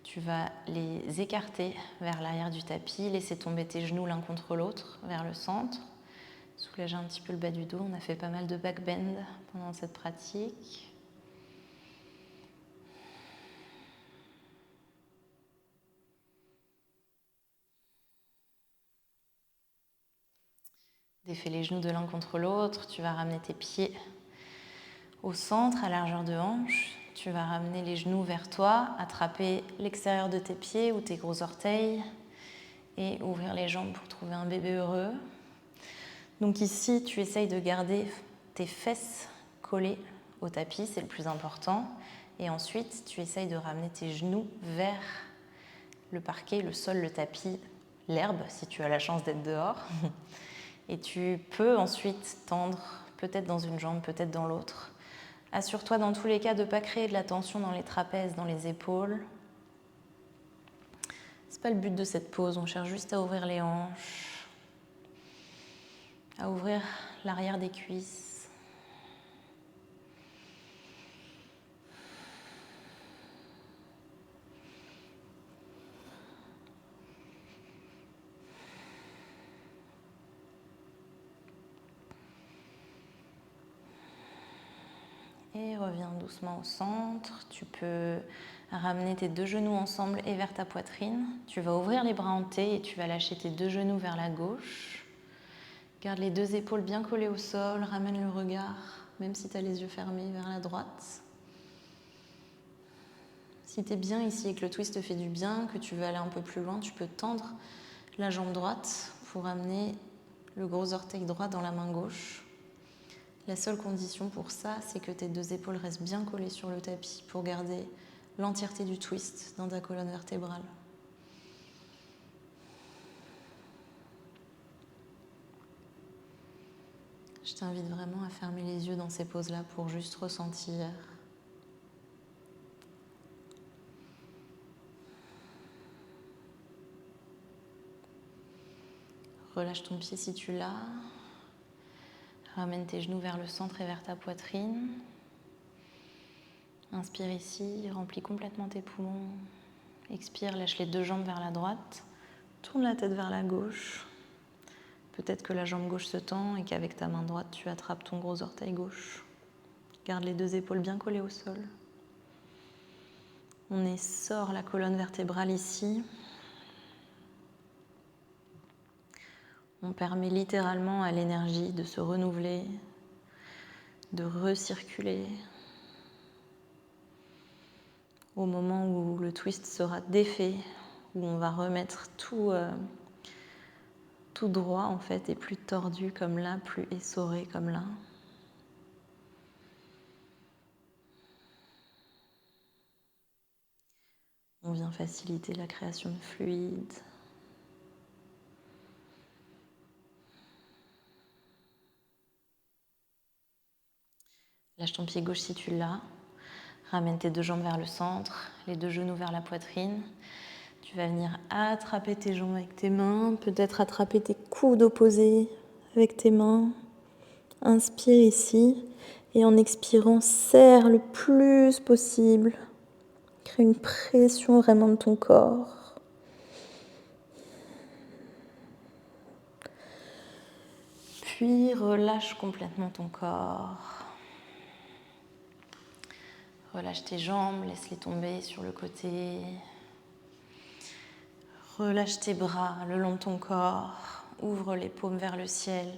Tu vas les écarter vers l'arrière du tapis, laisser tomber tes genoux l'un contre l'autre vers le centre. Soulager un petit peu le bas du dos. On a fait pas mal de back bend pendant cette pratique. Défais les genoux de l'un contre l'autre. Tu vas ramener tes pieds au centre, à largeur de hanche. Tu vas ramener les genoux vers toi, attraper l'extérieur de tes pieds ou tes gros orteils et ouvrir les jambes pour trouver un bébé heureux. Donc ici, tu essayes de garder tes fesses collées au tapis, c'est le plus important. Et ensuite, tu essayes de ramener tes genoux vers le parquet, le sol, le tapis, l'herbe, si tu as la chance d'être dehors. Et tu peux ensuite tendre, peut-être dans une jambe, peut-être dans l'autre. Assure-toi dans tous les cas de ne pas créer de la tension dans les trapèzes, dans les épaules. Ce n'est pas le but de cette pause, on cherche juste à ouvrir les hanches, à ouvrir l'arrière des cuisses. Et reviens doucement au centre. Tu peux ramener tes deux genoux ensemble et vers ta poitrine. Tu vas ouvrir les bras en T et tu vas lâcher tes deux genoux vers la gauche. Garde les deux épaules bien collées au sol. Ramène le regard, même si tu as les yeux fermés, vers la droite. Si tu es bien ici et que le twist te fait du bien, que tu veux aller un peu plus loin, tu peux tendre la jambe droite pour amener le gros orteil droit dans la main gauche. La seule condition pour ça, c'est que tes deux épaules restent bien collées sur le tapis pour garder l'entièreté du twist dans ta colonne vertébrale. Je t'invite vraiment à fermer les yeux dans ces poses-là pour juste ressentir. Relâche ton pied si tu l'as. Ramène tes genoux vers le centre et vers ta poitrine. Inspire ici, remplis complètement tes poumons. Expire, lâche les deux jambes vers la droite. Tourne la tête vers la gauche. Peut-être que la jambe gauche se tend et qu'avec ta main droite, tu attrapes ton gros orteil gauche. Garde les deux épaules bien collées au sol. On essore la colonne vertébrale ici. On permet littéralement à l'énergie de se renouveler, de recirculer. Au moment où le twist sera défait, où on va remettre tout droit en fait, et plus tordu comme là, plus essoré comme là. On vient faciliter la création de fluide. Lâche ton pied gauche si tu l'as. Ramène tes deux jambes vers le centre, les deux genoux vers la poitrine. Tu vas venir attraper tes jambes avec tes mains, peut-être attraper tes coudes opposés avec tes mains. Inspire ici et en expirant, serre le plus possible. Crée une pression vraiment de ton corps. Puis relâche complètement ton corps. Relâche tes jambes, laisse-les tomber sur le côté. Relâche tes bras le long de ton corps. Ouvre les paumes vers le ciel.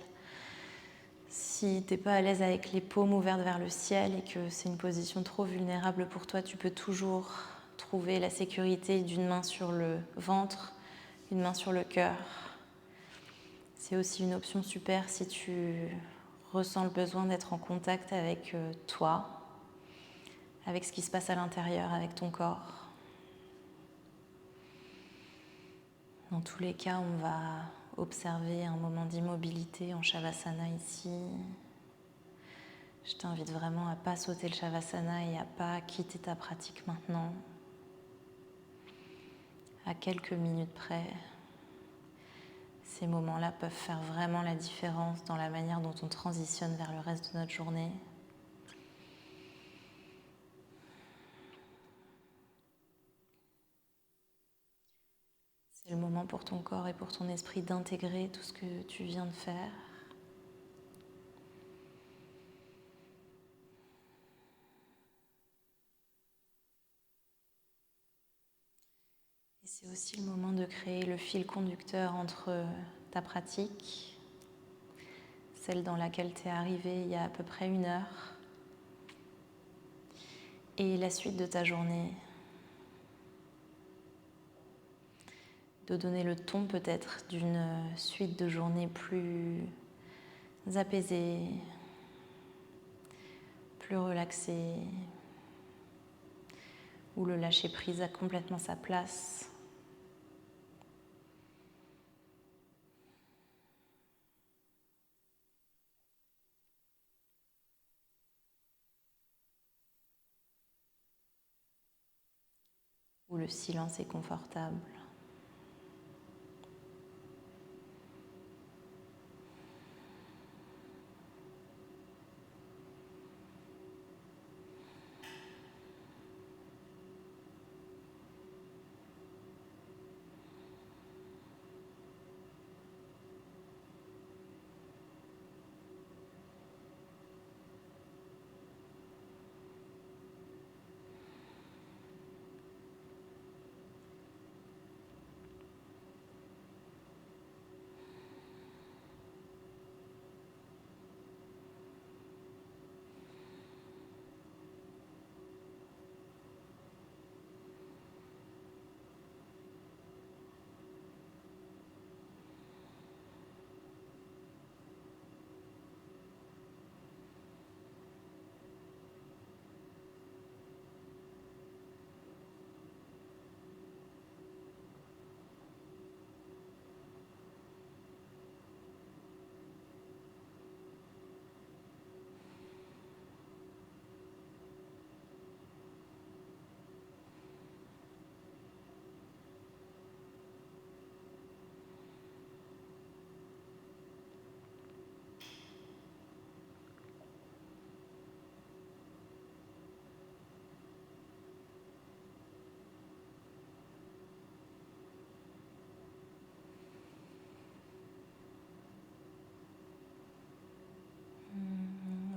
Si tu n'es pas à l'aise avec les paumes ouvertes vers le ciel et que c'est une position trop vulnérable pour toi, tu peux toujours trouver la sécurité d'une main sur le ventre, une main sur le cœur. C'est aussi une option super si tu ressens le besoin d'être en contact avec toi, avec ce qui se passe à l'intérieur, avec ton corps. Dans tous les cas, on va observer un moment d'immobilité en Shavasana ici. Je t'invite vraiment à ne pas sauter le Shavasana et à ne pas quitter ta pratique maintenant. À quelques minutes près, ces moments-là peuvent faire vraiment la différence dans la manière dont on transitionne vers le reste de notre journée. C'est le moment pour ton corps et pour ton esprit d'intégrer tout ce que tu viens de faire. Et c'est aussi le moment de créer le fil conducteur entre ta pratique, celle dans laquelle tu es arrivé il y a à peu près 1 heure, et la suite de ta journée. De donner le ton peut-être d'une suite de journées plus apaisée, plus relaxée, où le lâcher-prise a complètement sa place. Où le silence est confortable.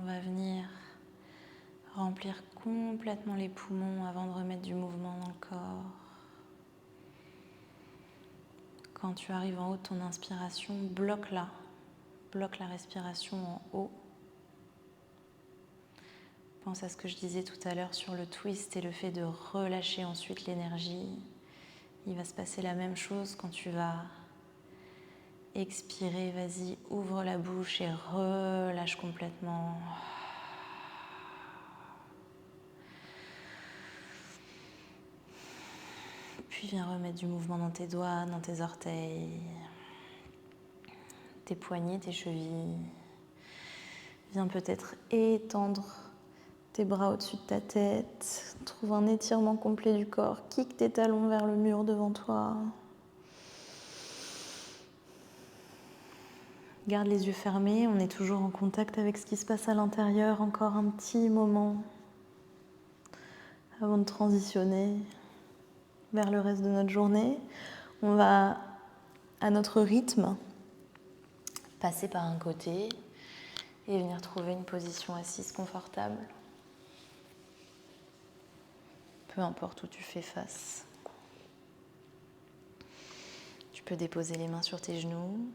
On va venir remplir complètement les poumons avant de remettre du mouvement dans le corps. Quand tu arrives en haut de ton inspiration, bloque-la. Bloque la respiration en haut. Pense à ce que je disais tout à l'heure sur le twist et le fait de relâcher ensuite l'énergie. Il va se passer la même chose quand tu vas expirer. Vas-y, ouvre la bouche et relâche complètement. Puis viens remettre du mouvement dans tes doigts, dans tes orteils, tes poignets, tes chevilles. Viens peut-être étendre tes bras au-dessus de ta tête. Trouve un étirement complet du corps. Kick tes talons vers le mur devant toi. Garde les yeux fermés. On est toujours en contact avec ce qui se passe à l'intérieur. Encore un petit moment avant de transitionner vers le reste de notre journée. On va, à notre rythme, passer par un côté et venir trouver une position assise confortable. Peu importe où tu fais face. Tu peux déposer les mains sur tes genoux.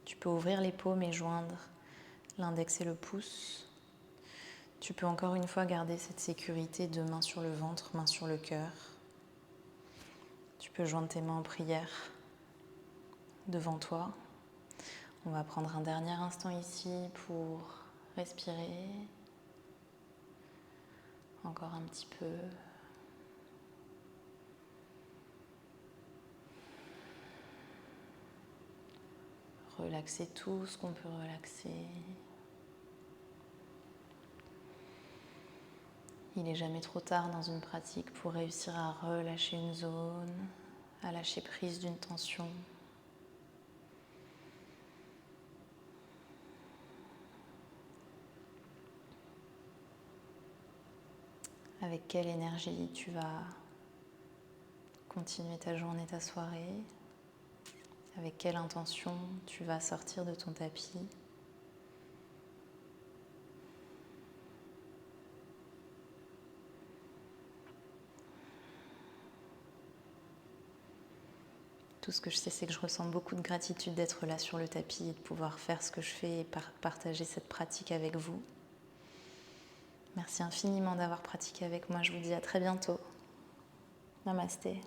Tu peux ouvrir les paumes et joindre l'index et le pouce. Tu peux encore une fois garder cette sécurité de main sur le ventre, main sur le cœur. Tu peux joindre tes mains en prière devant toi. On va prendre un dernier instant ici pour respirer. Encore un petit peu. Relaxer tout ce qu'on peut relaxer. Il n'est jamais trop tard dans une pratique pour réussir à relâcher une zone, à lâcher prise d'une tension. Avec quelle énergie tu vas continuer ta journée, ta soirée? Avec quelle intention tu vas sortir de ton tapis? Tout ce que je sais, c'est que je ressens beaucoup de gratitude d'être là sur le tapis et de pouvoir faire ce que je fais et partager cette pratique avec vous. Merci infiniment d'avoir pratiqué avec moi. Je vous dis à très bientôt. Namasté.